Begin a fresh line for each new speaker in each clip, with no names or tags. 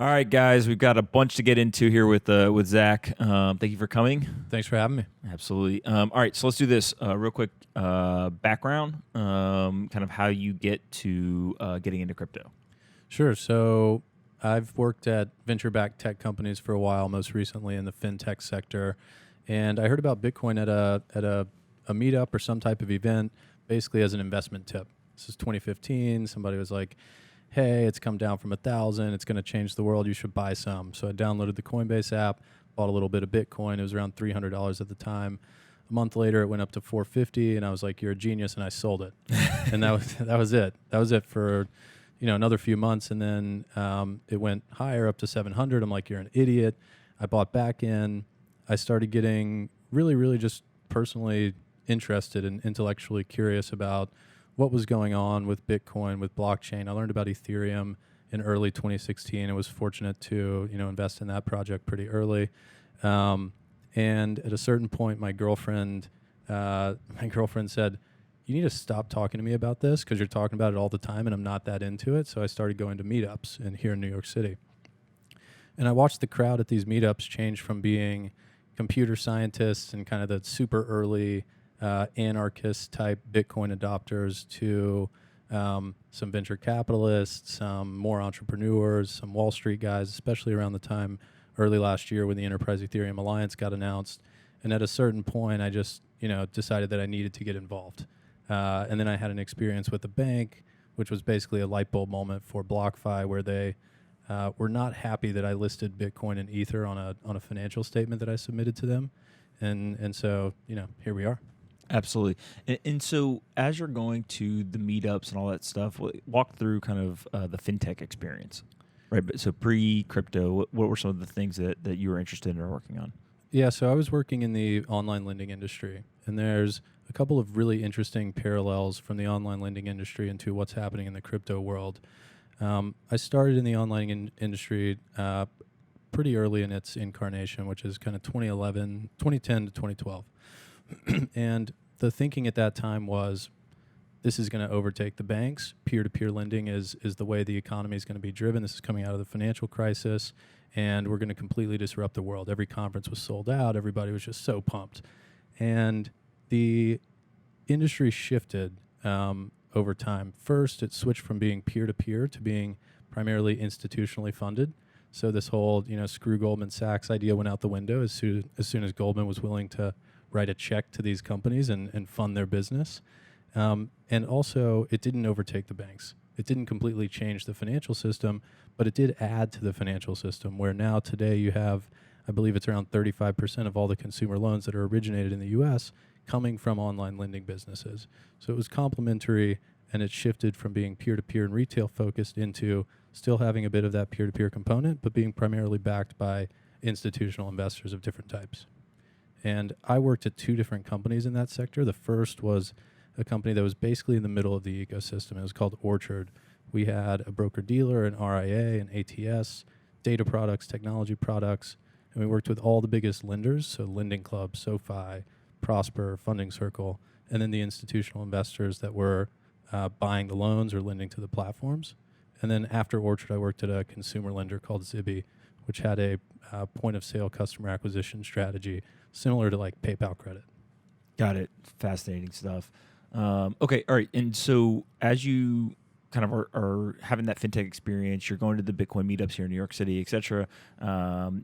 All right, guys, we've got a bunch to get into here with Zach. Thank you for coming.
Thanks for having me.
Absolutely. All right, so let's do this real quick. Background, kind of how you get to getting into crypto.
Sure. So I've worked at venture-backed tech companies for a while, most recently in the fintech sector, and I heard about Bitcoin at a meetup or some type of event, basically as an investment tip. This is 2015. Somebody was like, hey, it's come down from 1,000. It's going to change the world. You should buy some. So I downloaded the Coinbase app, bought a little bit of Bitcoin. It was around $300 at the time. A month later, it went up to $450, and I was like, "You're a genius," and I sold it. And that was it. That was it for another few months, and then it went higher up to 700. I'm like, "You're an idiot." I bought back in. I started getting really, really just personally interested and intellectually curious about what was going on with Bitcoin, with blockchain. I learned about Ethereum in early 2016. I was fortunate to, invest in that project pretty early. And at a certain point, my girlfriend said, "You need to stop talking to me about this because you're talking about it all the time and I'm not that into it." So I started going to meetups here in New York City. And I watched the crowd at these meetups change from being computer scientists and kind of the super early anarchist type Bitcoin adopters to some venture capitalists, some more entrepreneurs, some Wall Street guys, especially around the time early last year when the Enterprise Ethereum Alliance got announced. And at a certain point, I just decided that I needed to get involved. And then I had an experience with a bank, which was basically a light bulb moment for BlockFi, where they were not happy that I listed Bitcoin and Ether on a financial statement that I submitted to them. And so, here we are.
Absolutely. And so as you're going to the meetups and all that stuff, walk through kind of the fintech experience, right? But so pre-crypto, what were some of the things that you were interested in or working on?
Yeah, so I was working in the online lending industry, and there's a couple of really interesting parallels from the online lending industry into what's happening in the crypto world. I started in the online industry pretty early in its incarnation, which is kind of 2010 to 2012. And the thinking at that time was, this is going to overtake the banks. Peer-to-peer lending is the way the economy is going to be driven. This is coming out of the financial crisis, and we're going to completely disrupt the world. Every conference was sold out. Everybody was just so pumped. And the industry shifted over time. First, it switched from being peer-to-peer to being primarily institutionally funded. So this whole, screw Goldman Sachs idea went out the window as soon as Goldman was willing to write a check to these companies and fund their business. And also, it didn't overtake the banks. It didn't completely change the financial system, but it did add to the financial system, where now today you have, I believe it's around 35% of all the consumer loans that are originated in the U.S. coming from online lending businesses. So it was complementary, and it shifted from being peer-to-peer and retail focused into still having a bit of that peer-to-peer component, but being primarily backed by institutional investors of different types. And I worked at two different companies in that sector. The first was a company that was basically in the middle of the ecosystem. It was called Orchard. We had a broker-dealer, an RIA, an ATS, data products, technology products, and we worked with all the biggest lenders, so Lending Club, SoFi, Prosper, Funding Circle, and then the institutional investors that were buying the loans or lending to the platforms. And then after Orchard, I worked at a consumer lender called Zibby, which had a point-of-sale customer acquisition strategy similar to like PayPal Credit.
Got it. Fascinating stuff. Okay, all right. And so as you kind of are having that fintech experience, you're going to the Bitcoin meetups here in New York City, et cetera.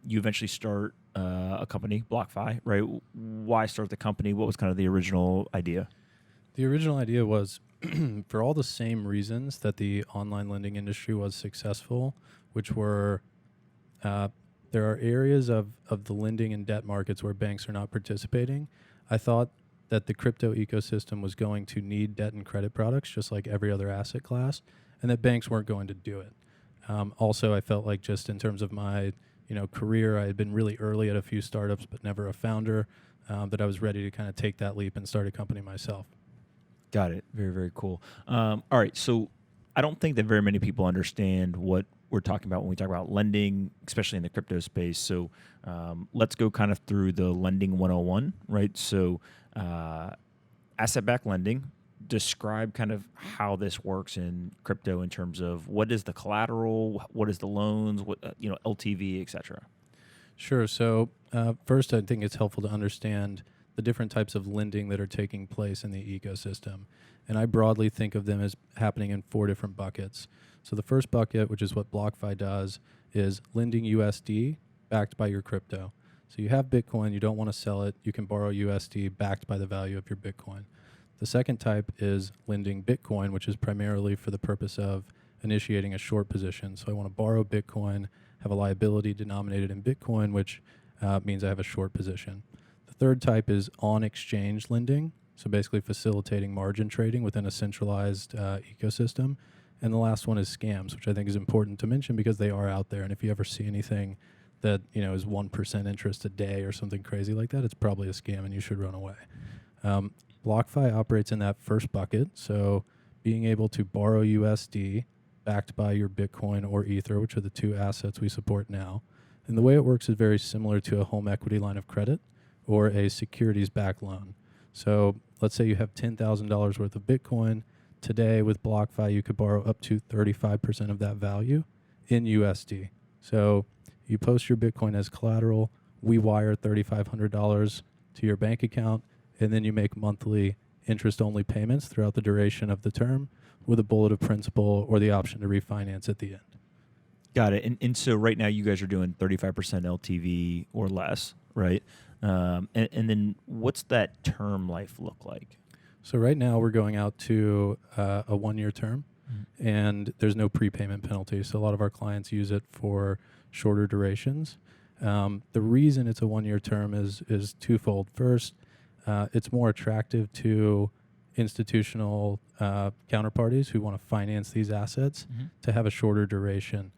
You eventually start a company, BlockFi, right? Why start the company? What was kind of the original idea?
The original idea was for all the same reasons that the online lending industry was successful, which were there are areas of the lending and debt markets where banks are not participating. I thought that the crypto ecosystem was going to need debt and credit products just like every other asset class, and that banks weren't going to do it. Also, I felt like just in terms of my career, I had been really early at a few startups but never a founder, that I was ready to kind of take that leap and start a company myself.
Got it. Very, very cool. All right, so I don't think that very many people understand what we're talking about when we talk about lending, especially in the crypto space. So let's go kind of through the lending 101, right? So asset-backed lending, describe kind of how this works in crypto in terms of what is the collateral, what is the loans, what LTV, etc.
Sure. So first, I think it's helpful to understand the different types of lending that are taking place in the ecosystem. And I broadly think of them as happening in 4 different buckets. So the first bucket, which is what BlockFi does, is lending USD backed by your crypto. So you have Bitcoin, you don't want to sell it, you can borrow USD backed by the value of your Bitcoin. The second type is lending Bitcoin, which is primarily for the purpose of initiating a short position. So I want to borrow Bitcoin, have a liability denominated in Bitcoin, which means I have a short position. The third type is on-exchange lending, so basically facilitating margin trading within a centralized ecosystem. And the last one is scams, which I think is important to mention because they are out there. And if you ever see anything that is 1% interest a day or something crazy like that, it's probably a scam and you should run away. BlockFi operates in that first bucket, so being able to borrow USD backed by your Bitcoin or Ether, which are the 2 assets we support now. And the way it works is very similar to a home equity line of credit or a securities-backed loan. So let's say you have $10,000 worth of Bitcoin. Today with BlockFi, you could borrow up to 35% of that value in USD. So you post your Bitcoin as collateral, we wire $3,500 to your bank account, and then you make monthly interest-only payments throughout the duration of the term with a bullet of principal or the option to refinance at the end.
Got it. And so right now you guys are doing 35% LTV or less, right? And then what's that term life look like?
So right now we're going out to a 1-year term, and there's no prepayment penalty. So a lot of our clients use it for shorter durations. The reason it's a 1-year term is twofold. First, it's more attractive to institutional counterparties who want to finance these assets to have a shorter duration.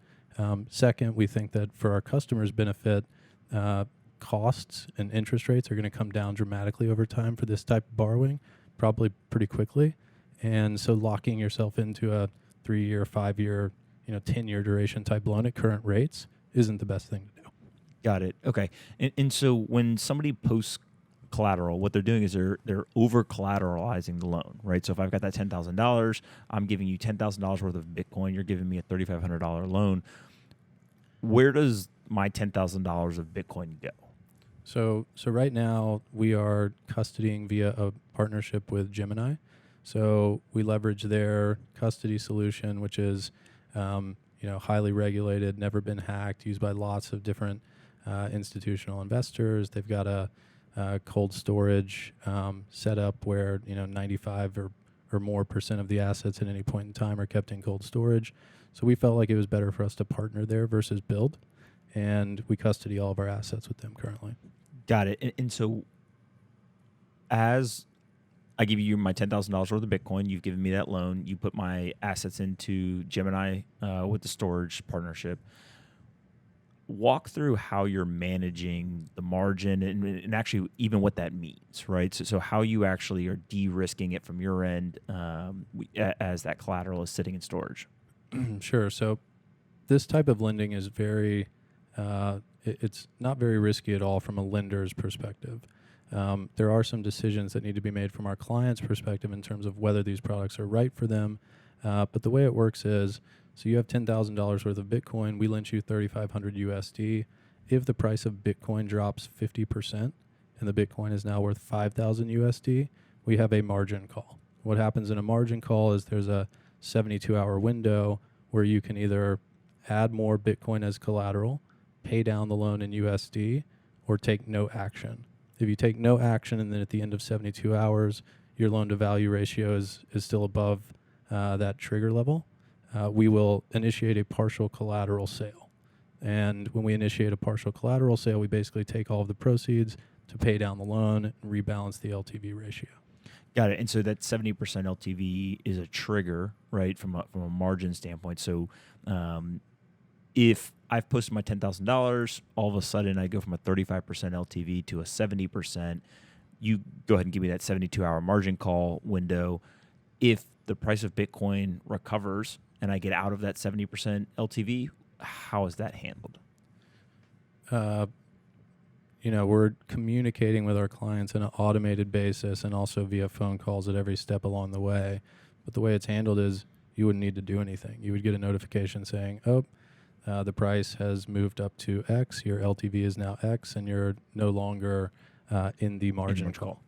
Second, we think that for our customers' benefit, costs and interest rates are going to come down dramatically over time for this type of borrowing, probably pretty quickly. And so locking yourself into a 3-year, 5-year, 10-year duration type loan at current rates isn't the best thing to do.
Got it. Okay. And so when somebody posts collateral, what they're doing is they're over collateralizing the loan, right? So if I've got that $10,000, I'm giving you $10,000 worth of Bitcoin, you're giving me a $3,500 loan. Where does my $10,000 of Bitcoin go?
So right now we are custodying via a partnership with Gemini. So we leverage their custody solution, which is highly regulated, never been hacked, used by lots of different institutional investors. They've got a cold storage set up where 95 or more % of the assets at any point in time are kept in cold storage. So we felt like it was better for us to partner there versus build, and we custody all of our assets with them currently.
Got it. And so as I give you my $10,000 worth of Bitcoin, you've given me that loan, you put my assets into Gemini with the storage partnership. Walk through how you're managing the margin and actually even what that means, right? So how you actually are de-risking it from your end as that collateral is sitting in storage.
Sure. So this type of lending is very, it's not very risky at all from a lender's perspective. There are some decisions that need to be made from our client's perspective in terms of whether these products are right for them. But the way it works is, so you have $10,000 worth of Bitcoin, we lend you 3,500 USD. If the price of Bitcoin drops 50% and the Bitcoin is now worth 5,000 USD, we have a margin call. What happens in a margin call is there's a 72-hour window where you can either add more Bitcoin as collateral, pay down the loan in USD, or take no action. If you take no action and then at the end of 72 hours, your loan-to-value ratio is still above that trigger level, we will initiate a partial collateral sale. And when we initiate a partial collateral sale, we basically take all of the proceeds to pay down the loan and rebalance the LTV ratio.
Got it. And so that 70% LTV is a trigger, right, from a margin standpoint. So if I've posted my $10,000, all of a sudden I go from a 35% LTV to a 70%, you go ahead and give me that 72-hour margin call window. If the price of Bitcoin recovers and I get out of that 70% LTV, how is that handled?
we're communicating with our clients on an automated basis and also via phone calls at every step along the way. But the way it's handled is you wouldn't need to do anything. You would get a notification saying, the price has moved up to X, your LTV is now X, and you're no longer in the margin call.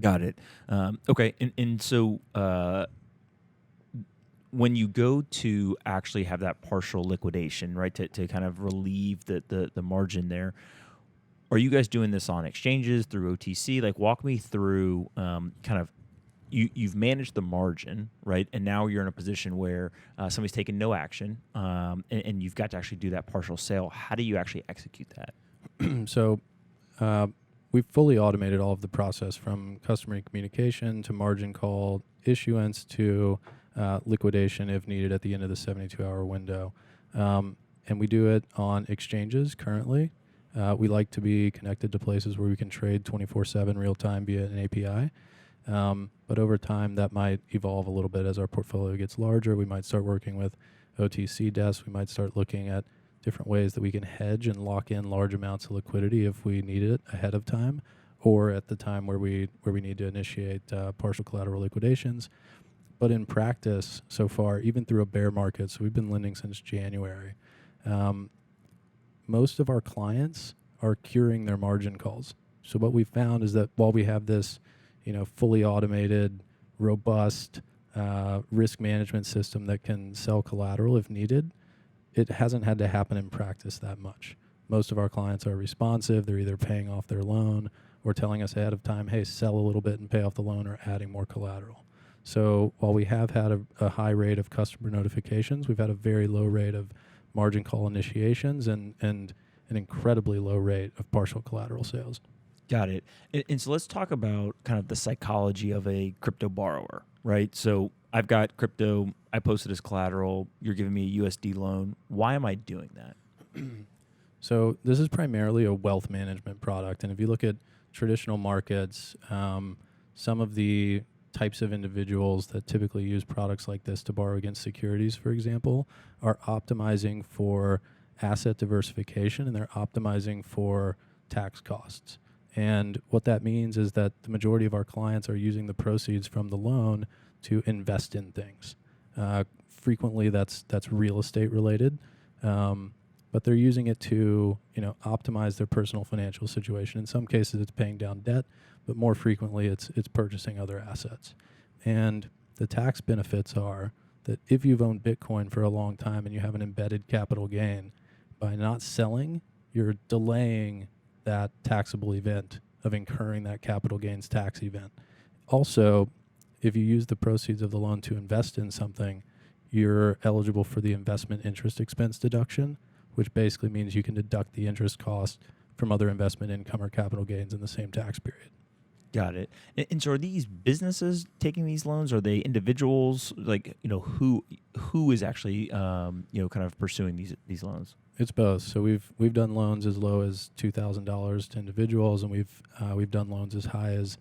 Got it. Okay. And so when you go to actually have that partial liquidation, right, to kind of relieve the margin there, are you guys doing this on exchanges through OTC? Like, walk me through kind of you've managed the margin, right, and now you're in a position where somebody's taken no action, and you've got to actually do that partial sale. How do you actually execute that?
So we've fully automated all of the process from customer communication to margin call issuance to liquidation if needed at the end of the 72-hour window. And we do it on exchanges currently. We like to be connected to places where we can trade 24/7 real time via an API. But over time, that might evolve a little bit as our portfolio gets larger. We might start working with OTC desks. We might start looking at different ways that we can hedge and lock in large amounts of liquidity if we need it ahead of time, or at the time where we need to initiate partial collateral liquidations. But in practice, so far, even through a bear market, so we've been lending since January, most of our clients are curing their margin calls. So what we found is that while we have this, fully automated, robust risk management system that can sell collateral if needed, it hasn't had to happen in practice that much. Most of our clients are responsive. They're either paying off their loan or telling us ahead of time, hey, sell a little bit and pay off the loan, or adding more collateral. So while we have had a high rate of customer notifications, we've had a very low rate of margin call initiations and an incredibly low rate of partial collateral sales.
Got it. And so let's talk about kind of the psychology of a crypto borrower, right? So I've got crypto, I posted as collateral, you're giving me a USD loan. Why am I doing that?
So this is primarily a wealth management product. And if you look at traditional markets, some of the types of individuals that typically use products like this to borrow against securities, for example, are optimizing for asset diversification, and they're optimizing for tax costs. And what that means is that the majority of our clients are using the proceeds from the loan to invest in things. Frequently, that's real estate related, but they're using it to optimize their personal financial situation. In some cases, it's paying down debt, but more frequently, it's purchasing other assets. And the tax benefits are that if you've owned Bitcoin for a long time and you have an embedded capital gain, by not selling, you're delaying that taxable event of incurring that capital gains tax event. Also, if you use the proceeds of the loan to invest in something, you're eligible for the investment interest expense deduction, which basically means you can deduct the interest cost from other investment income or capital gains in the same tax period.
Got it. And so are these businesses taking these loans? Are they individuals? Like, who is actually, kind of pursuing these loans?
It's both. So we've done loans as low as $2,000 to individuals, and we've done loans as high as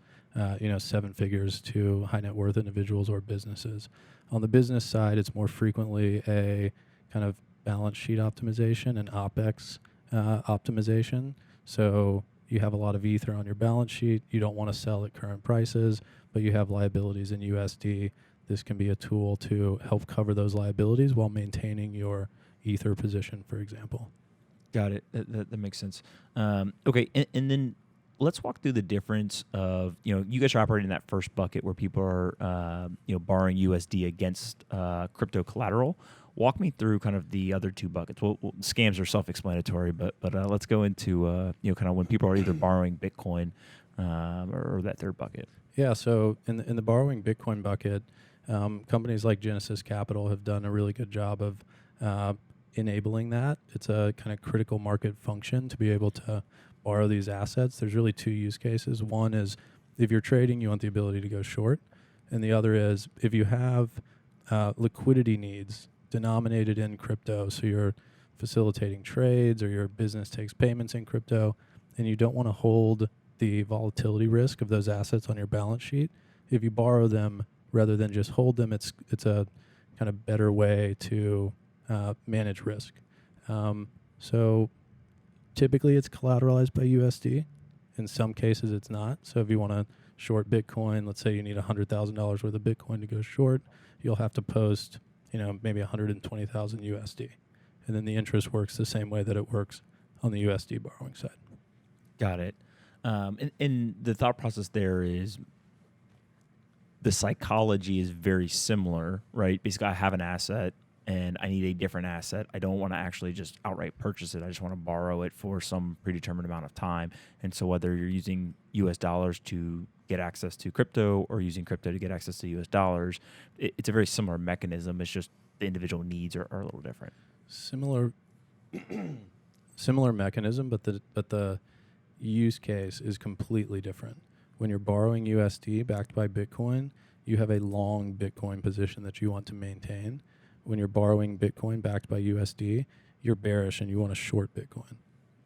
seven figures to high net worth individuals or businesses. On the business side, it's more frequently a kind of balance sheet optimization and OpEx optimization. So you have a lot of Ether on your balance sheet. You don't want to sell at current prices, but you have liabilities in USD. This can be a tool to help cover those liabilities while maintaining your Ether position, for example.
Got it. That makes sense. Okay, and then let's walk through the difference of, you guys are operating in that first bucket where people are, borrowing USD against crypto collateral. Walk me through kind of the other two buckets. Well, scams are self-explanatory, but let's go into, kind of when people are either borrowing Bitcoin or that third bucket.
Yeah, so in the borrowing Bitcoin bucket, companies like Genesis Capital have done a really good job of enabling that. It's a kind of critical market function to be able to borrow these assets. There's really two use cases. One is if you're trading, you want the ability to go short. And the other is if you have liquidity needs denominated in crypto, so you're facilitating trades or your business takes payments in crypto, and you don't want to hold the volatility risk of those assets on your balance sheet. If you borrow them rather than just hold them, it's a kind of better way to manage risk. So Typically, it's collateralized by USD. In some cases, it's not. So if you want to short Bitcoin, let's say you need $100,000 worth of Bitcoin to go short, you'll have to post, maybe 120,000 USD. And then the interest works the same way that it works on the USD borrowing side.
Got it. And the thought process there is the psychology is very similar, right? Basically, I have an asset and I need a different asset. I don't want to actually just outright purchase it. I just want to borrow it for some predetermined amount of time. And so whether you're using US dollars to get access to crypto or using crypto to get access to US dollars, it's a very similar mechanism. It's just the individual needs are a little different.
Similar mechanism, but the use case is completely different. When you're borrowing USD backed by Bitcoin, you have a long Bitcoin position that you want to maintain. When you're borrowing Bitcoin backed by USD, you're bearish and you want to short Bitcoin.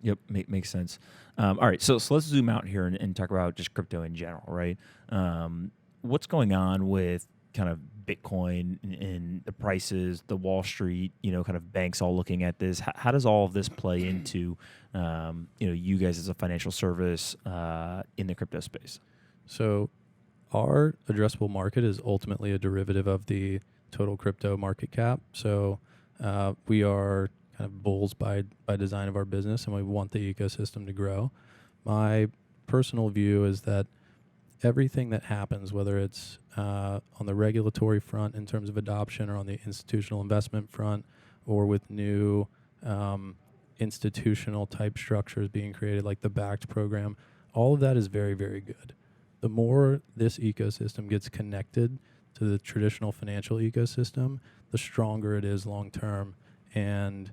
Yep, makes sense. All right, so let's zoom out here and talk about just crypto in general, right? What's going on with kind of Bitcoin and the prices, the Wall Street, kind of banks all looking at this? How does all of this play into, you guys as a financial service in the crypto space?
So our addressable market is ultimately a derivative of the total crypto market cap. So we are kind of bulls by design of our business, and we want the ecosystem to grow. My personal view is that everything that happens, whether it's on the regulatory front in terms of adoption or on the institutional investment front or with new institutional type structures being created like the BACT program, all of that is very, very good. The more this ecosystem gets connected to the traditional financial ecosystem, the stronger it is long term, and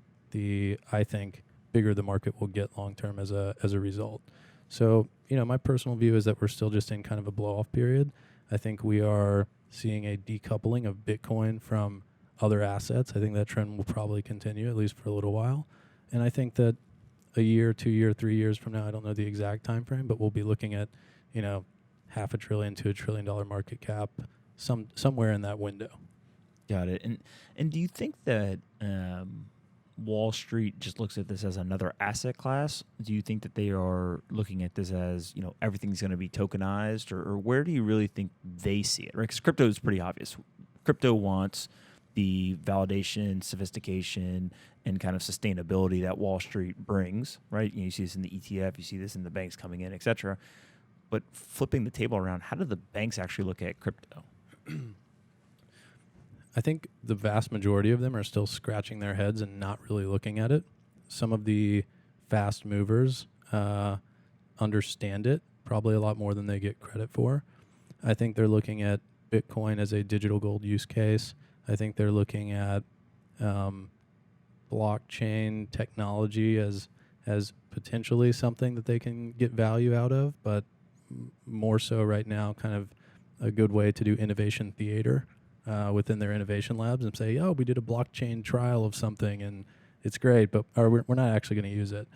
I think bigger the market will get long term as a result. So, my personal view is that we're still just in kind of a blow off period. I think we are seeing a decoupling of Bitcoin from other assets. I think that trend will probably continue at least for a little while. And I think that a year, 2 year, 3 years from now, I don't know the exact time frame, but we'll be looking at, $500 billion to $1 trillion market cap somewhere in that window.
Got it. And do you think that Wall Street just looks at this as another asset class? Do you think that they are looking at this as, everything's going to be tokenized, or where do you really think they see it? Right? Because crypto is pretty obvious. Crypto wants the validation, sophistication, and kind of sustainability that Wall Street brings, right? You see this in the ETF, you see this in the banks coming in, et cetera. But flipping the table around, how do the banks actually look at crypto?
I think the vast majority of them are still scratching their heads and not really looking at it. Some of the fast movers understand it probably a lot more than they get credit for. I think they're looking at Bitcoin as a digital gold use case. I think they're looking at blockchain technology as potentially something that they can get value out of, but more so right now kind of a good way to do innovation theater within their innovation labs and say, we did a blockchain trial of something and it's great, but we're not actually going to use it.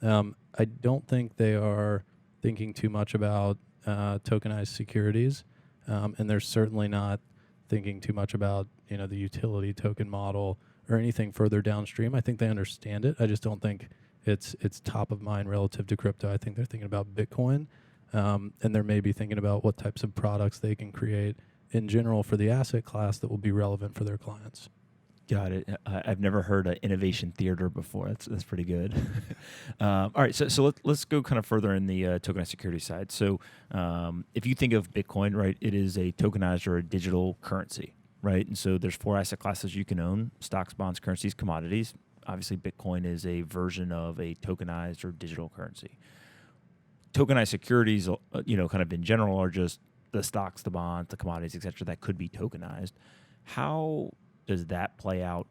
I don't think they are thinking too much about tokenized securities, and they're certainly not thinking too much about the utility token model or anything further downstream. I think they understand it. I just don't think it's top of mind relative to crypto. I think they're thinking about Bitcoin, and they're maybe thinking about what types of products they can create in general for the asset class that will be relevant for their clients.
Got it. I've never heard an innovation theater before. That's pretty good. All right, so let's go kind of further in the tokenized security side. So if you think of Bitcoin, right, it is a tokenized or a digital currency, right? And so there's 4 asset classes you can own: stocks, bonds, currencies, commodities. Obviously, Bitcoin is a version of a tokenized or digital currency. Tokenized securities, kind of in general, are just the stocks, the bonds, the commodities, et cetera, that could be tokenized. How does that play out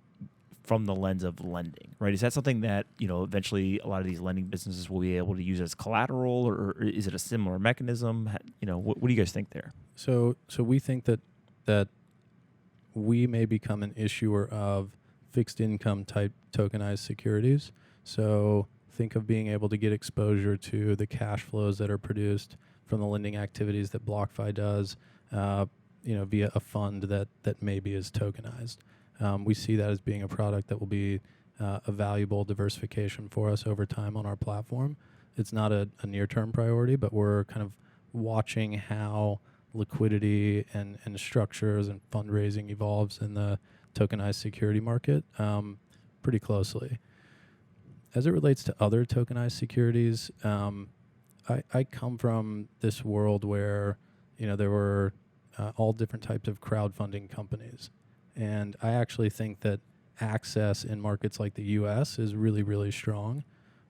from the lens of lending, right? Is that something that, eventually a lot of these lending businesses will be able to use as collateral, or is it a similar mechanism? What do you guys think there?
So we think that we may become an issuer of fixed income type tokenized securities. So think of being able to get exposure to the cash flows that are produced from the lending activities that BlockFi does, via a fund that maybe is tokenized. We see that as being a product that will be a valuable diversification for us over time on our platform. It's not a near-term priority, but we're kind of watching how liquidity and structures and fundraising evolves in the tokenized security market pretty closely. As it relates to other tokenized securities, I come from this world where there were all different types of crowdfunding companies, and I actually think that access in markets like the U.S. is really, really strong.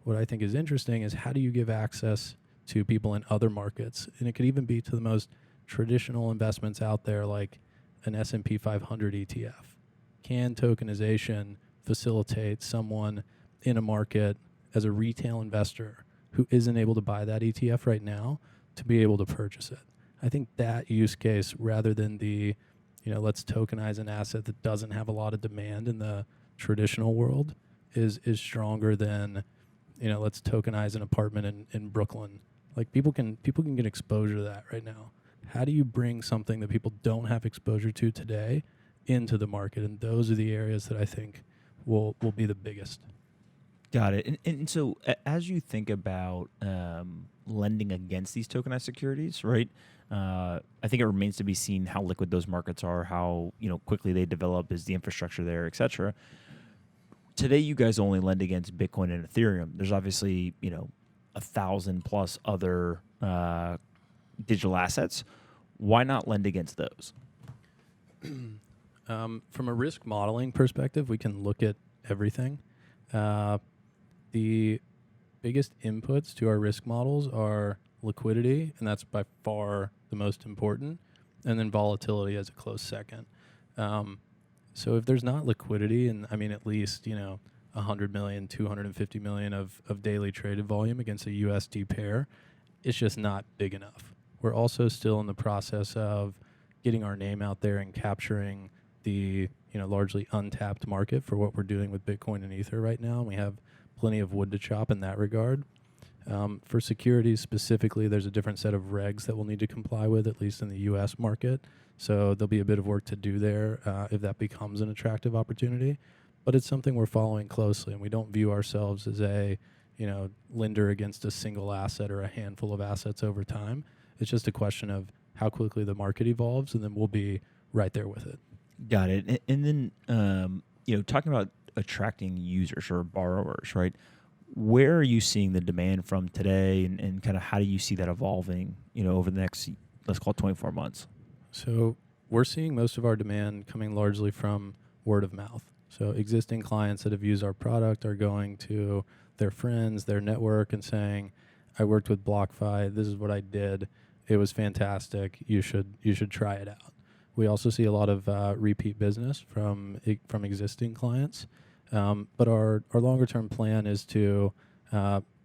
What I think is interesting is how do you give access to people in other markets, and it could even be to the most traditional investments out there, like an S&P 500 ETF. Can tokenization facilitate someone in a market as a retail investor who isn't able to buy that ETF right now to be able to purchase it? I think that use case, rather than the, let's tokenize an asset that doesn't have a lot of demand in the traditional world, is stronger than, let's tokenize an apartment in Brooklyn. Like people can get exposure to that right now. How do you bring something that people don't have exposure to today into the market? And those are the areas that I think will be the biggest.
Got it. And so as you think about lending against these tokenized securities, right? I think it remains to be seen how liquid those markets are, how quickly they develop, is the infrastructure there, et cetera. Today, you guys only lend against Bitcoin and Ethereum. There's obviously 1,000+ other digital assets. Why not lend against those?
From a risk modeling perspective, we can look at everything. The biggest inputs to our risk models are liquidity, and that's by far the most important, and then volatility as a close second. So if there's not liquidity, and at least 100 million, 250 million of daily traded volume against a USD pair, it's just not big enough. We're also still in the process of getting our name out there and capturing the largely untapped market for what we're doing with Bitcoin and Ether right now. And we have plenty of wood to chop in that regard. For securities specifically, there's a different set of regs that we'll need to comply with, at least in the U.S. market. So there'll be a bit of work to do there if that becomes an attractive opportunity. But it's something we're following closely, and we don't view ourselves as a lender against a single asset or a handful of assets over time. It's just a question of how quickly the market evolves, and then we'll be right there with it.
Got it. And then talking about attracting users or borrowers, right? Where are you seeing the demand from today, and kind of how do you see that evolving, over the next, let's call it 24 months?
So we're seeing most of our demand coming largely from word of mouth. So existing clients that have used our product are going to their friends, their network, and saying, I worked with BlockFi, this is what I did, it was fantastic, you should try it out. We also see a lot of repeat business from existing clients. But our longer term plan is to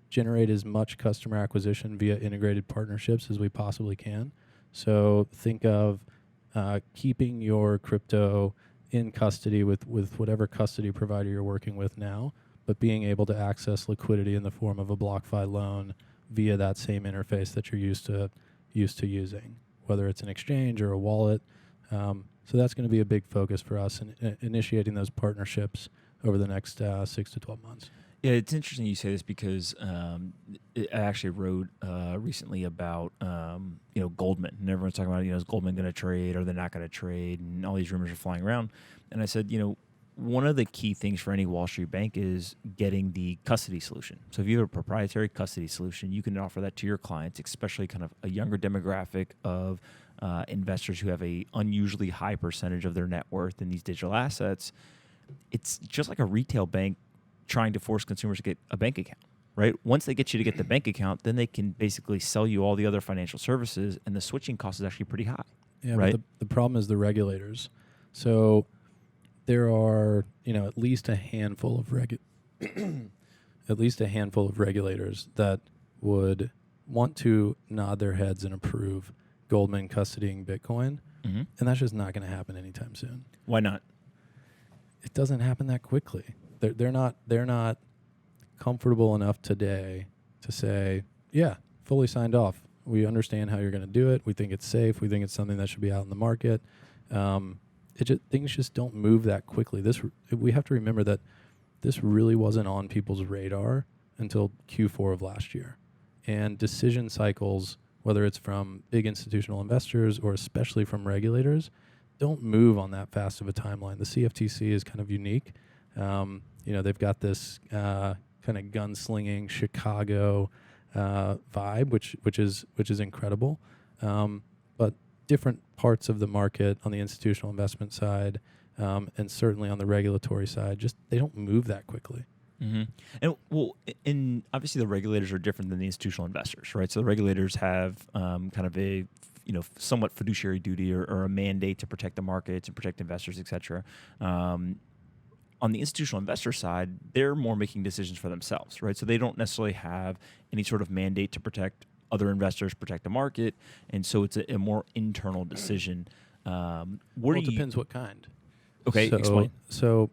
generate as much customer acquisition via integrated partnerships as we possibly can. So think of keeping your crypto in custody with whatever custody provider you're working with now, but being able to access liquidity in the form of a BlockFi loan via that same interface that you're used to using, whether it's an exchange or a wallet. So that's going to be a big focus for us in initiating those partnerships over the next 6 to 12 months.
Yeah, it's interesting you say this because I actually wrote recently about Goldman, and everyone's talking about is Goldman going to trade or they're not going to trade, and all these rumors are flying around. And I said one of the key things for any Wall Street bank is getting the custody solution. So if you have a proprietary custody solution, you can offer that to your clients, especially kind of a younger demographic of investors who have a unusually high percentage of their net worth in these digital assets. It's just like a retail bank trying to force consumers to get a bank account, right? Once they get you to get the bank account, then they can basically sell you all the other financial services, and the switching cost is actually pretty high.
Yeah,
right?
But the problem is the regulators. So there are, at least a handful of regulators that would want to nod their heads and approve Goldman custodying Bitcoin, and that's just not going to happen anytime soon.
Why not?
It doesn't happen that quickly. They're not comfortable enough today to say, yeah, fully signed off. We understand how you're going to do it. We think it's safe. We think it's something that should be out in the market. Things just don't move that quickly. We have to remember that this really wasn't on people's radar until Q4 of last year. And decision cycles, whether it's from big institutional investors or especially from regulators, don't move on that fast of a timeline. The CFTC is kind of unique. They've got this kind of gunslinging Chicago vibe, which is incredible. But different parts of the market on the institutional investment side, and certainly on the regulatory side, just they don't move that quickly.
And obviously the regulators are different than the institutional investors, right? So the regulators have kind of a somewhat fiduciary duty or a mandate to protect the markets and protect investors, et cetera. On the institutional investor side, they're more making decisions for themselves, right? So they don't necessarily have any sort of mandate to protect other investors, protect the market, and so it's a more internal decision.
It depends what kind.
Okay, explain.
So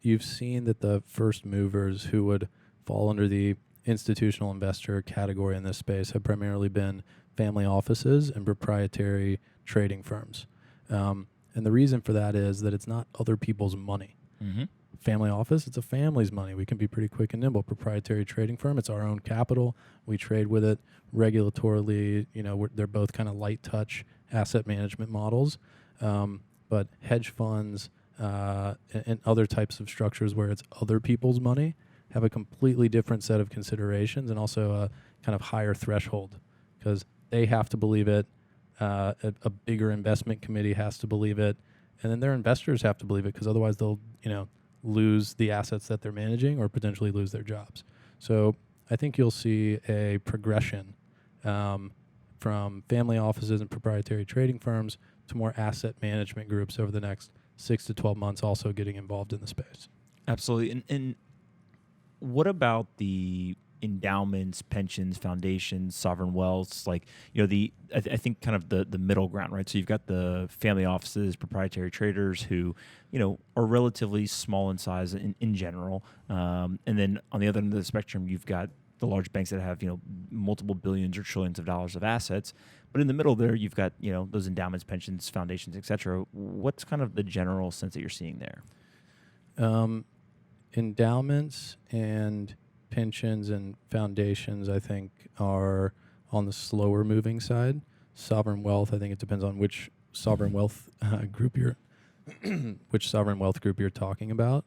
you've seen that the first movers who would fall under the institutional investor category in this space have primarily been family offices and proprietary trading firms. And the reason for that is that it's not other people's money.
Mm-hmm.
Family office, it's a family's money. We can be pretty quick and nimble. Proprietary trading firm, it's our own capital. We trade with it regulatorily. They're both kind of light touch asset management models. But hedge funds and other types of structures where it's other people's money have a completely different set of considerations and also a kind of higher threshold because they have to believe it. A bigger investment committee has to believe it. And then their investors have to believe it because otherwise they'll, lose the assets that they're managing or potentially lose their jobs. So I think you'll see a progression from family offices and proprietary trading firms to more asset management groups over the next 6 to 12 months also getting involved in the space.
Absolutely. And what about the endowments, pensions, foundations, sovereign wealths, I think kind of the middle ground, right? So you've got the family offices, proprietary traders who, are relatively small in size in general. And then on the other end of the spectrum, you've got the large banks that have, multiple billions or trillions of dollars of assets. But in the middle there, you've got, those endowments, pensions, foundations, et cetera. What's kind of the general sense that you're seeing there?
Endowments and pensions and foundations, I think, are on the slower moving side. Sovereign wealth, I think it depends on which sovereign wealth group you're talking about.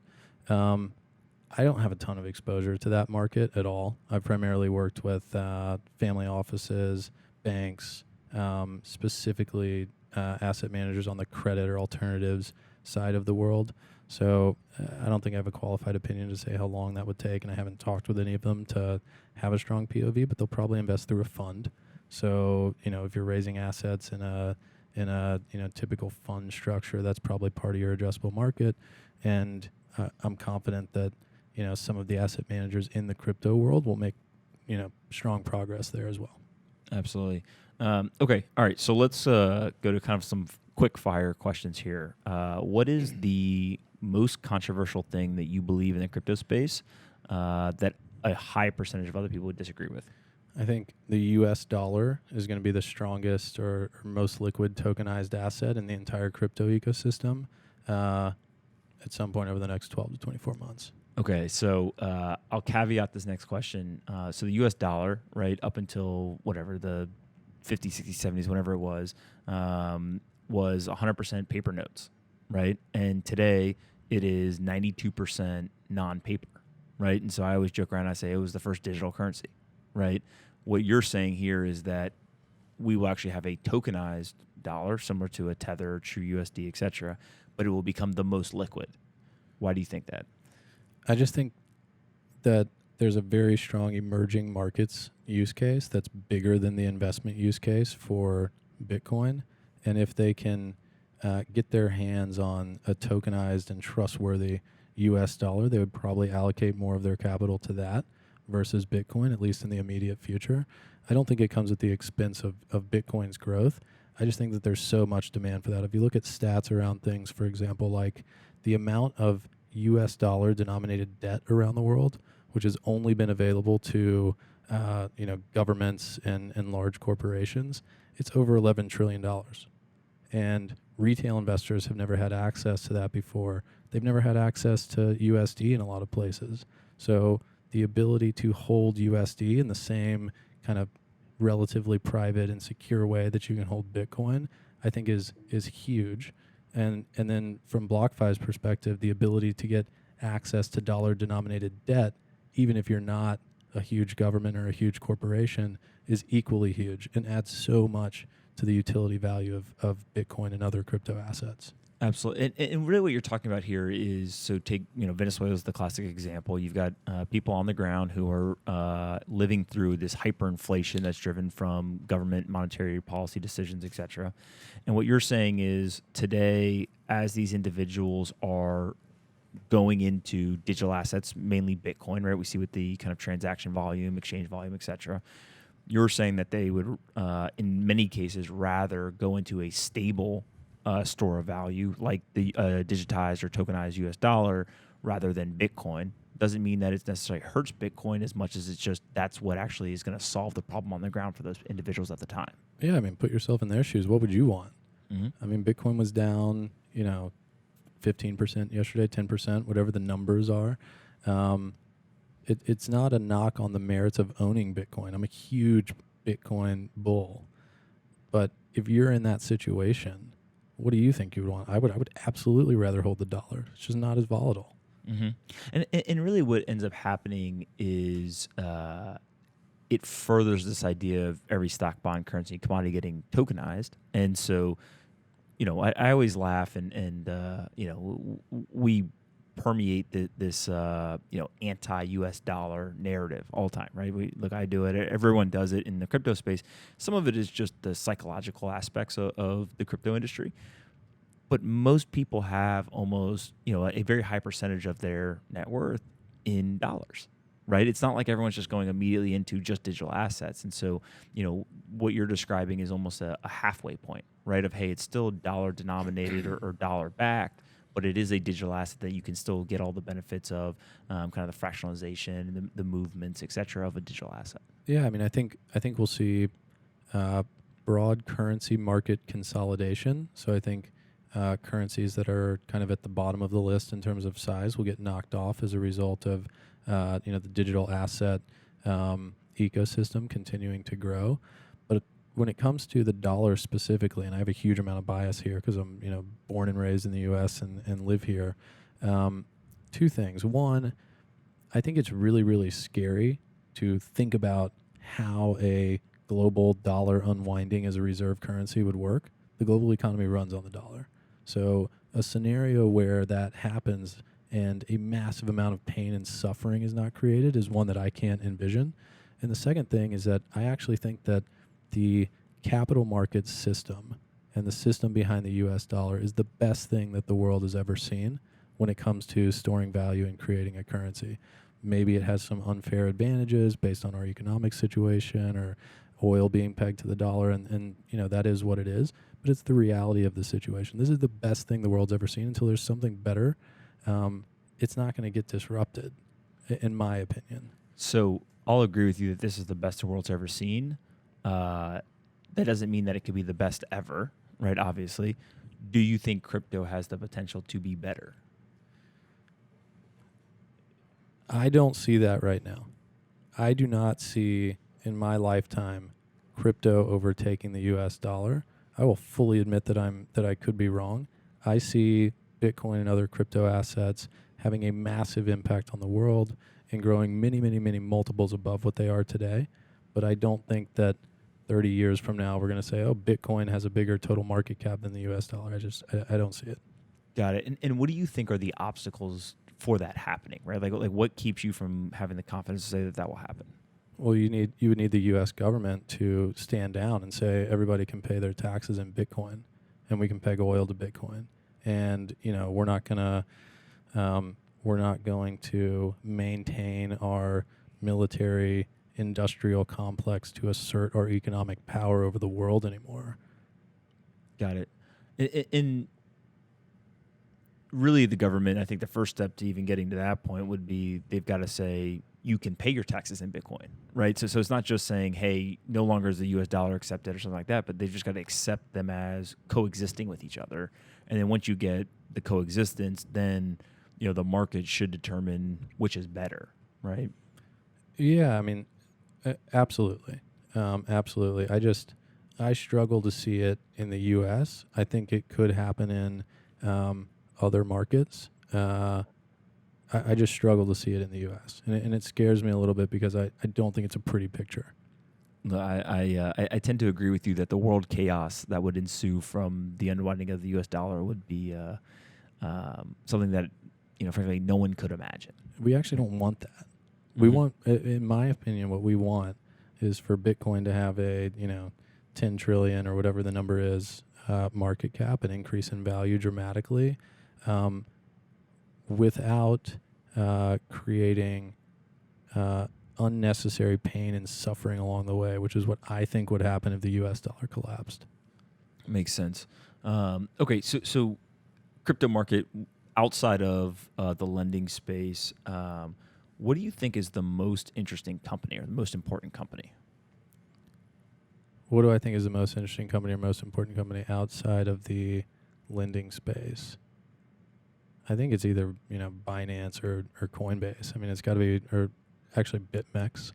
I don't have a ton of exposure to that market at all. I've primarily worked with family offices, banks, specifically asset managers on the credit or alternatives side of the world. So I don't think I have a qualified opinion to say how long that would take, and I haven't talked with any of them to have a strong POV, but they'll probably invest through a fund. So, if you're raising assets in a typical fund structure, that's probably part of your addressable market. And I'm confident that, some of the asset managers in the crypto world will make, strong progress there as well.
Absolutely. Okay. All right. So let's go to kind of some quick fire questions here. What is the most controversial thing that you believe in the crypto space that a high percentage of other people would disagree with?
I think the US dollar is going to be the strongest or most liquid tokenized asset in the entire crypto ecosystem at some point over the next 12 to 24 months.
Okay, so I'll caveat this next question. So the US dollar, right, up until whatever, the 50s, 60s, 70s, whenever it was 100% paper notes, right? And today it is 92% non-paper, right? And so I always joke around, I say it was the first digital currency, right? What you're saying here is that we will actually have a tokenized dollar similar to a Tether, True USD, et cetera, but it will become the most liquid. Why do you think that?
I just think that there's a very strong emerging markets use case that's bigger than the investment use case for Bitcoin. And if they can get their hands on a tokenized and trustworthy US dollar, they would probably allocate more of their capital to that versus Bitcoin, at least in the immediate future. I don't think it comes at the expense of Bitcoin's growth. I just think that there's so much demand for that. If you look at stats around things, for example, like the amount of US dollar denominated debt around the world, which has only been available to governments and large corporations, it's over $11 trillion. And Retail investors have never had access to that before. They've never had access to USD in a lot of places. So the ability to hold USD in the same kind of relatively private and secure way that you can hold Bitcoin, I think is huge. And then from BlockFi's perspective, the ability to get access to dollar-denominated debt, even if you're not a huge government or a huge corporation, is equally huge and adds so much to the utility value of Bitcoin and other crypto assets.
Absolutely, and really, what you're talking about here is, so take Venezuela is the classic example. You've got people on the ground who are living through this hyperinflation that's driven from government monetary policy decisions, et cetera. And what you're saying is today, as these individuals are going into digital assets, mainly Bitcoin, right? We see with the kind of transaction volume, exchange volume, et cetera. You're saying that they would, in many cases, rather go into a stable store of value like the digitized or tokenized US dollar rather than Bitcoin. Doesn't mean that it necessarily hurts Bitcoin as much as it's just that's what actually is going to solve the problem on the ground for those individuals at the time.
Yeah, I mean, put yourself in their shoes. What would you want?
Mm-hmm.
I mean, Bitcoin was down, 15% yesterday, 10%, whatever the numbers are. It's not a knock on the merits of owning Bitcoin. I'm a huge Bitcoin bull. But if you're in that situation, what do you think you would want? I would absolutely rather hold the dollar. It's just not as volatile.
Mm-hmm. And really what ends up happening is it furthers this idea of every stock, bond, currency, commodity getting tokenized. And so, I always laugh and we permeate this anti-US dollar narrative all the time, right? I do it. Everyone does it in the crypto space. Some of it is just the psychological aspects of the crypto industry, but most people have almost a very high percentage of their net worth in dollars, right? It's not like everyone's just going immediately into just digital assets. And so, what you're describing is almost a halfway point, right? Of, hey, it's still dollar denominated or dollar backed, but it is a digital asset that you can still get all the benefits of, kind of the fractionalization, the movements, et cetera, of a digital asset.
Yeah, I mean, I think we'll see broad currency market consolidation. So I think currencies that are kind of at the bottom of the list in terms of size will get knocked off as a result of the digital asset ecosystem continuing to grow. But when it comes to the dollar specifically, and I have a huge amount of bias here because I'm born and raised in the U.S. and live here, two things. One, I think it's really, really scary to think about how a global dollar unwinding as a reserve currency would work. The global economy runs on the dollar. So a scenario where that happens and a massive amount of pain and suffering is not created is one that I can't envision. And the second thing is that I actually think that the capital markets system and the system behind the US dollar is the best thing that the world has ever seen when it comes to storing value and creating a currency. Maybe it has some unfair advantages based on our economic situation or oil being pegged to the dollar, and that is what it is. But it's the reality of the situation. This is the best thing the world's ever seen. Until there's something better, it's not going to get disrupted, in my opinion.
So I'll agree with you that this is the best the world's ever seen. That doesn't mean that it could be the best ever, right? Obviously. Do you think crypto has the potential to be better?
I don't see that right now. I do not see in my lifetime crypto overtaking the US dollar. I will fully admit that I could be wrong. I see Bitcoin and other crypto assets having a massive impact on the world and growing many, many, many multiples above what they are today. But I don't think that 30 years from now we're going to say, oh, Bitcoin has a bigger total market cap than the US dollar. I don't see it.
Got it. And what do you think are the obstacles for that happening, right? Like what keeps you from having the confidence to say that will happen?
Well, you would need the U.S. government to stand down and say everybody can pay their taxes in Bitcoin, and we can peg oil to Bitcoin, and we're not going to maintain our military industrial complex to assert our economic power over the world anymore.
Got it. In really, the government, I think the first step to even getting to that point would be they've got to say, you can pay your taxes in Bitcoin, right? So it's not just saying, hey, no longer is the US dollar accepted or something like that, but they've just got to accept them as coexisting with each other. And then once you get the coexistence, then, the market should determine which is better, right?
Yeah, I mean, absolutely. Absolutely. I struggle to see it in the U.S. I think it could happen in other markets. I just struggle to see it in the U.S. And it scares me a little bit because I don't think it's a pretty picture.
I tend to agree with you that the world chaos that would ensue from the unwinding of the U.S. dollar would be something that, frankly, no one could imagine.
We actually don't want that. We want, in my opinion, what we want is for Bitcoin to have a 10 trillion or whatever the number is market cap, an increase in value dramatically, without creating unnecessary pain and suffering along the way, which is what I think would happen if the U.S. dollar collapsed.
Makes sense. Okay, so crypto market outside of the lending space, what do you think is the most interesting company or the most important company?
What do I think is the most interesting company or most important company outside of the lending space? I think it's either Binance or Coinbase. I mean, it's got to be, or actually BitMEX.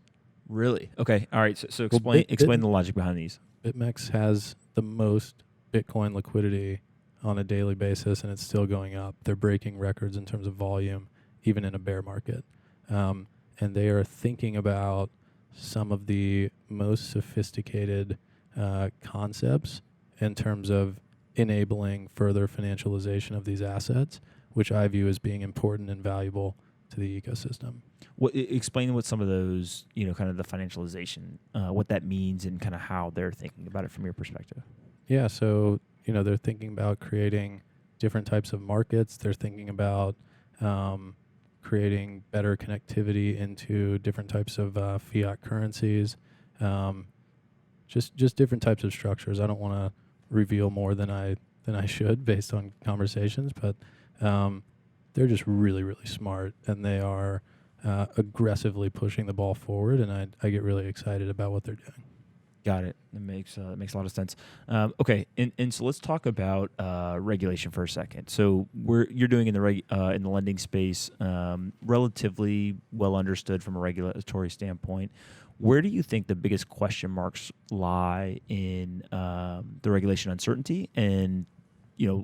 Really? Okay. All right. So explain the logic behind these.
BitMEX has the most Bitcoin liquidity on a daily basis, and it's still going up. They're breaking records in terms of volume, even in a bear market. And they are thinking about some of the most sophisticated concepts in terms of enabling further financialization of these assets, which I view as being important and valuable to the ecosystem.
Explain what some of those, kind of the financialization, what that means and kind of how they're thinking about it from your perspective.
Yeah, so, they're thinking about creating different types of markets. They're thinking about creating better connectivity into different types of fiat currencies, just different types of structures. I don't want to reveal more than I should based on conversations, but they're just really, really smart, and they are aggressively pushing the ball forward, and I get really excited about what they're doing.
Got it. That makes a lot of sense. Okay, and so let's talk about regulation for a second. So you're doing in the lending space, relatively well understood from a regulatory standpoint. Where do you think the biggest question marks lie in the regulation uncertainty? And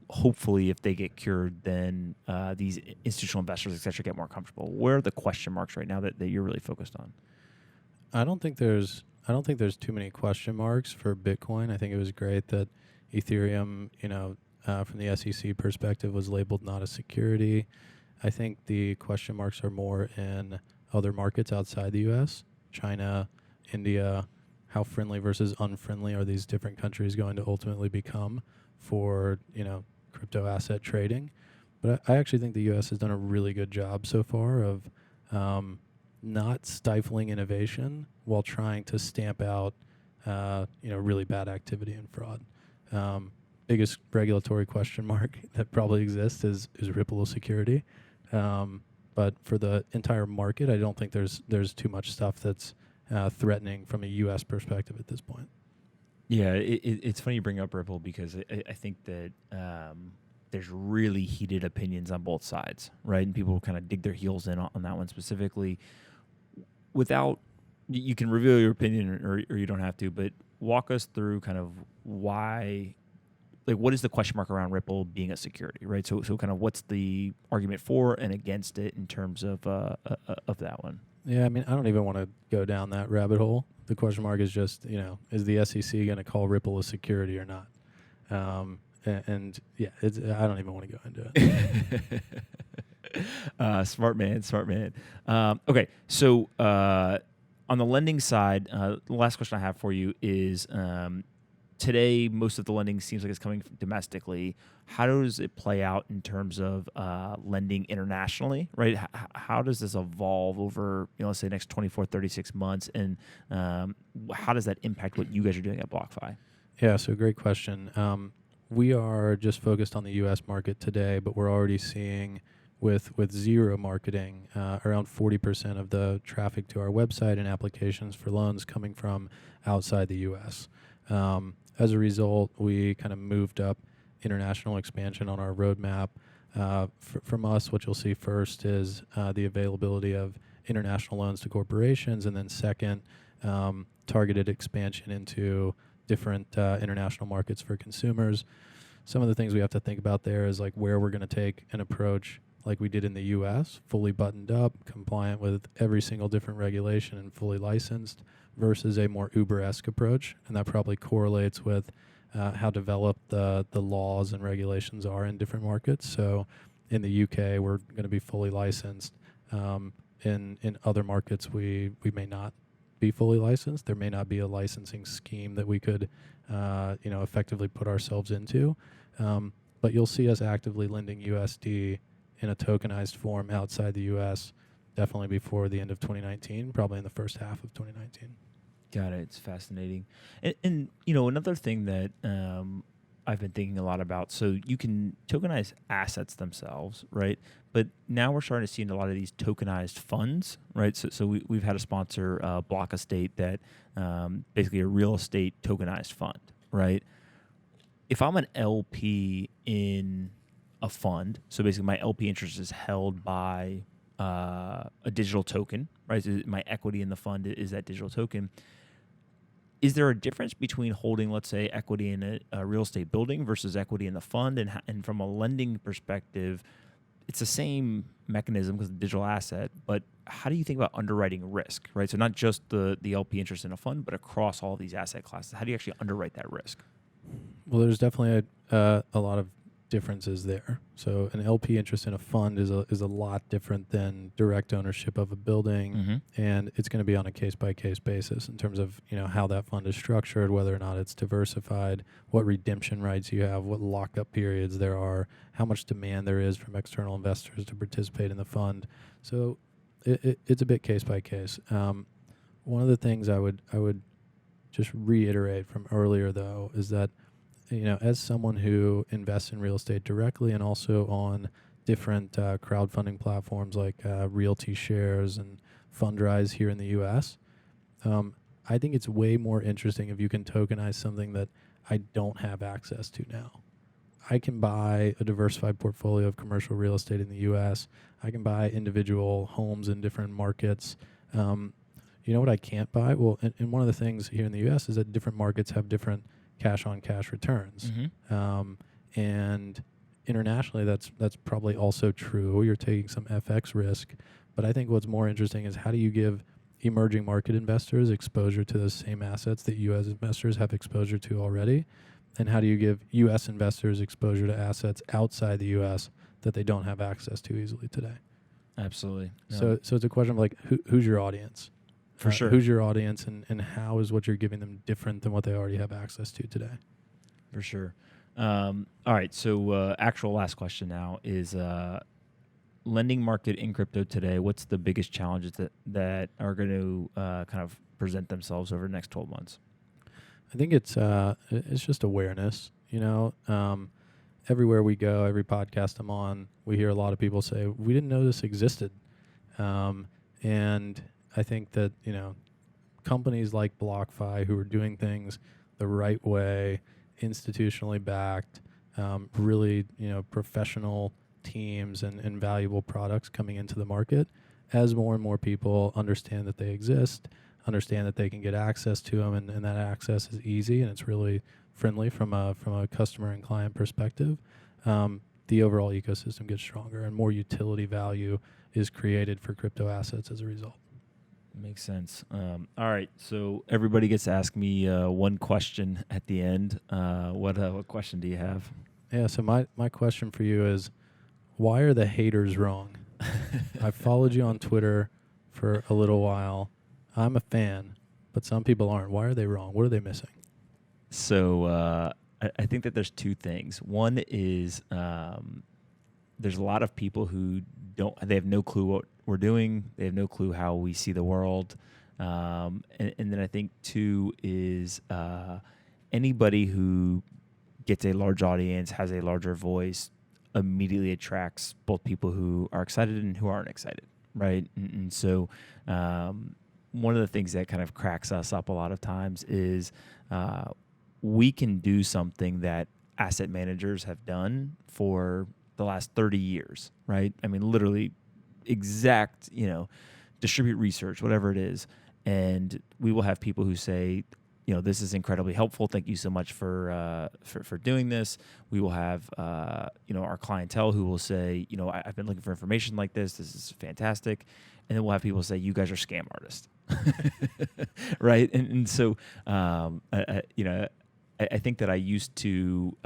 hopefully, if they get cured, then these institutional investors, et cetera, get more comfortable. Where are the question marks right now that you're really focused on?
I don't think there's too many question marks for Bitcoin. I think it was great that Ethereum, from the SEC perspective, was labeled not a security. I think the question marks are more in other markets outside the U.S., China, India. How friendly versus unfriendly are these different countries going to ultimately become for, crypto asset trading? But I actually think the U.S. has done a really good job so far of not stifling innovation while trying to stamp out, really bad activity and fraud. Biggest regulatory question mark that probably exists is Ripple a security? But for the entire market, I don't think there's too much stuff that's threatening from a U.S. perspective at this point.
Yeah, it's funny you bring up Ripple because I think that there's really heated opinions on both sides, right? And people kind of dig their heels in on that one specifically. You can reveal your opinion or you don't have to, but walk us through kind of why, what is the question mark around Ripple being a security, right? So kind of what's the argument for and against it in terms of that one?
Yeah, I mean, I don't even want to go down that rabbit hole. The question mark is just, is the SEC going to call Ripple a security or not? And yeah, I don't even want to go into it.
Smart man. Okay, so on the lending side, the last question I have for you is today most of the lending seems like it's coming domestically. How does it play out in terms of lending internationally, right? How does this evolve over, let's say, next 24, 36 months? And how does that impact what you guys are doing at BlockFi?
Yeah, so great question. We are just focused on the U.S. market today, but we're already seeing with zero marketing, around 40% of the traffic to our website and applications for loans coming from outside the U.S. As a result, we kind of moved up international expansion on our roadmap. From us, what you'll see first is the availability of international loans to corporations, and then second, targeted expansion into different international markets for consumers. Some of the things we have to think about there is like where we're going to take an approach like we did in the U.S., fully buttoned up, compliant with every single different regulation and fully licensed, versus a more Uber-esque approach. And that probably correlates with how developed the laws and regulations are in different markets. So in the UK, we're going to be fully licensed. In other markets, we may not be fully licensed. There may not be a licensing scheme that we could effectively put ourselves into. But you'll see us actively lending USD in a tokenized form outside the U.S. definitely before the end of 2019, probably in the first half of 2019.
Got it. It's fascinating. And another thing that I've been thinking a lot about, so you can tokenize assets themselves, right? But now we're starting to see in a lot of these tokenized funds, right? So we've had a sponsor, BlockEstate, that basically a real estate tokenized fund, right? If I'm an LP in a fund, so basically my LP interest is held by a digital token, right? So my equity in the fund is that digital token. Is there a difference between holding, let's say, equity in a real estate building versus equity in the fund? And from a lending perspective, it's the same mechanism because it's a digital asset, but how do you think about underwriting risk, right? So not just the LP interest in a fund, but across all these asset classes. How do you actually underwrite that risk?
Well, there's definitely a lot of differences there. So an LP interest in a fund is a lot different than direct ownership of a building, and it's going to be on a case-by-case basis in terms of how that fund is structured, whether or not it's diversified, what redemption rights you have, what lockup periods there are, how much demand there is from external investors to participate in the fund. So it's a bit case-by-case. One of the things I would just reiterate from earlier, though, is that as someone who invests in real estate directly and also on different crowdfunding platforms like Realty Shares and Fundrise here in the U.S., I think it's way more interesting if you can tokenize something that I don't have access to now. I can buy a diversified portfolio of commercial real estate in the U.S. I can buy individual homes in different markets. You know what I can't buy? Well, and one of the things here in the U.S. is that different markets have different cash-on-cash returns. And internationally, that's probably also true. You're taking some FX risk. But I think what's more interesting is how do you give emerging market investors exposure to those same assets that U.S. investors have exposure to already? And how do you give U.S. investors exposure to assets outside the U.S. that they don't have access to easily today?
Absolutely.
So it's a question of like, who's your audience?
For sure.
Who's your audience, and how is what you're giving them different than what they already have access to today?
For sure. All right. So actual last question now is lending market in crypto today. What's the biggest challenges that are going to kind of present themselves over the next 12 months?
I think it's just awareness. Everywhere we go, every podcast I'm on, we hear a lot of people say, we didn't know this existed. And I think that, companies like BlockFi who are doing things the right way, institutionally backed, really, professional teams and valuable products coming into the market, as more and more people understand that they exist, understand that they can get access to them, and that access is easy and it's really friendly from a customer and client perspective, the overall ecosystem gets stronger and more utility value is created for crypto assets as a result.
Makes sense. All right. So everybody gets to ask me one question at the end. What question do you have?
Yeah. So my question for you is, why are the haters wrong? I've followed you on Twitter for a little while. I'm a fan, but some people aren't. Why are they wrong? What are they missing?
So I think that there's two things. One is there's a lot of people who they have no clue what we're doing. They have no clue how we see the world. And then I think two is anybody who gets a large audience, has a larger voice, immediately attracts both people who are excited and who aren't excited, right? And so one of the things that kind of cracks us up a lot of times is we can do something that asset managers have done for the last 30 years, right? I mean, literally exact, distribute research, whatever it is. And we will have people who say, this is incredibly helpful. Thank you so much for doing this. We will have, our clientele who will say, I've been looking for information like this. This is fantastic. And then we'll have people say, you guys are scam artists, right? And so, I think that I used to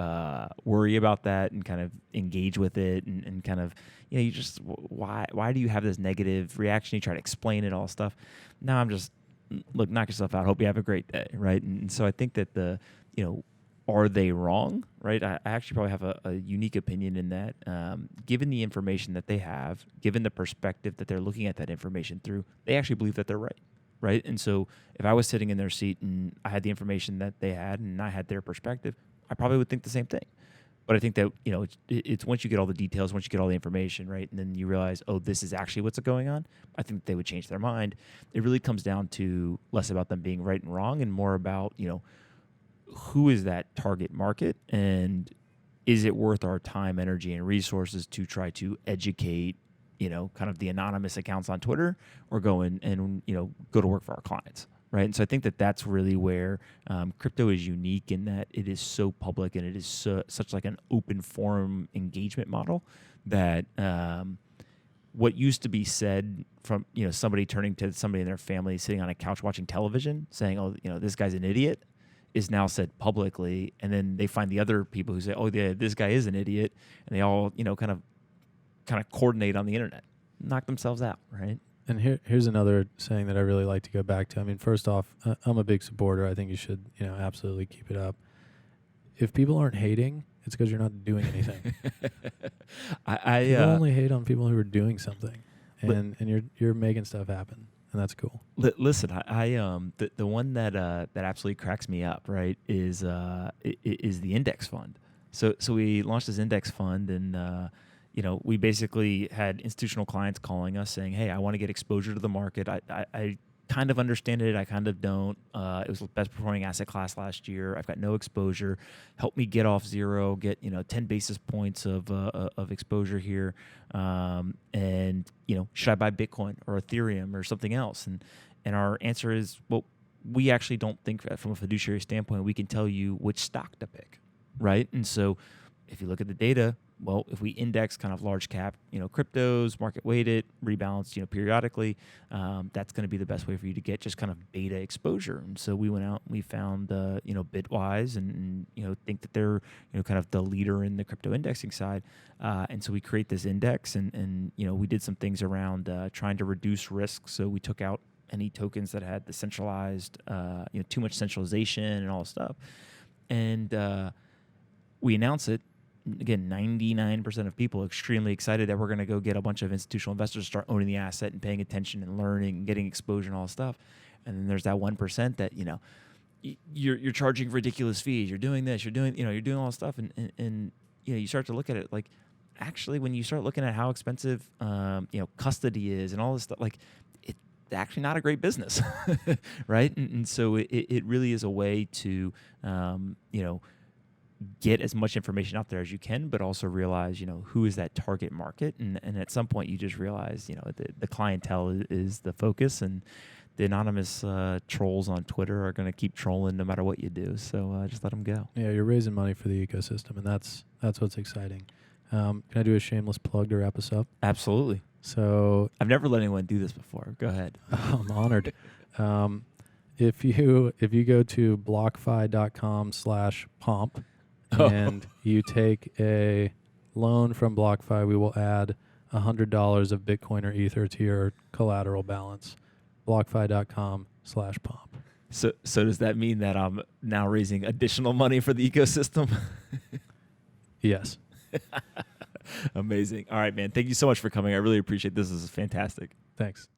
worry about that and kind of engage with it and kind of, you just, why do you have this negative reaction? You try to explain it, all stuff. Now I'm just, look, knock yourself out. Hope you have a great day, right? And so I think that are they wrong, right? I actually probably have a unique opinion in that. Given the information that they have, given the perspective that they're looking at that information through, they actually believe that they're right. Right. And so if I was sitting in their seat and I had the information that they had and I had their perspective, I probably would think the same thing. But I think that, it's once you get all the details, once you get all the information, right, and then you realize, oh, this is actually what's going on, I think they would change their mind. It really comes down to less about them being right and wrong and more about, who is that target market and is it worth our time, energy, and resources to try to educate kind of the anonymous accounts on Twitter or go in and, go to work for our clients, right? And so I think that that's really where crypto is unique in that it is so public and it is such like an open forum engagement model that what used to be said from, somebody turning to somebody in their family sitting on a couch watching television saying, oh, this guy's an idiot, is now said publicly. And then they find the other people who say, oh, yeah, this guy is an idiot. And they all, kind of coordinate on the internet, knock themselves out, right?
And here's another saying that I really like to go back to. I mean, first off, I'm a big supporter. I think you should, absolutely keep it up. If people aren't hating, it's because you're not doing anything. People only hate on people who are doing something, and you're making stuff happen, and that's cool.
Listen, the one that absolutely cracks me up, right, is the index fund. So we launched this index fund and. We basically had institutional clients calling us saying, hey, I want to get exposure to the market. I kind of understand it. I kind of don't. It was the best performing asset class last year. I've got no exposure. Help me get off zero, get, 10 basis points of exposure here. And, should I buy Bitcoin or Ethereum or something else? And our answer is, well, we actually don't think from a fiduciary standpoint, we can tell you which stock to pick, right? And so if you look at the data, well, if we index kind of large cap, cryptos, market weighted, rebalanced, periodically, that's going to be the best way for you to get just kind of beta exposure. And so we went out and we found, Bitwise and think that they're, kind of the leader in the crypto indexing side. And so we create this index and we did some things around trying to reduce risk. So we took out any tokens that had the centralized, too much centralization and all this stuff. And we announced it. Again, 99% of people extremely excited that we're going to go get a bunch of institutional investors to start owning the asset and paying attention and learning and getting exposure and all this stuff. And then there's that 1% that, you're charging ridiculous fees. You're doing this, you're doing all this stuff. And you start to look at it like, actually, when you start looking at how expensive, custody is and all this stuff, like it's actually not a great business, right? And so it really is a way to, get as much information out there as you can, but also realize, who is that target market. And at some point you just realize, the clientele is the focus and the anonymous trolls on Twitter are going to keep trolling no matter what you do. So just let them go.
Yeah, you're raising money for the ecosystem, and that's what's exciting. Can I do a shameless plug to wrap us up?
Absolutely.
So
I've never let anyone do this before. Go ahead.
I'm honored. If you go to blockfi.com/pomp, and you take a loan from BlockFi, we will add $100 of Bitcoin or Ether to your collateral balance. BlockFi.com/pomp.
So does that mean that I'm now raising additional money for the ecosystem?
Yes.
Amazing. All right, man. Thank you so much for coming. I really appreciate this. This is fantastic.
Thanks.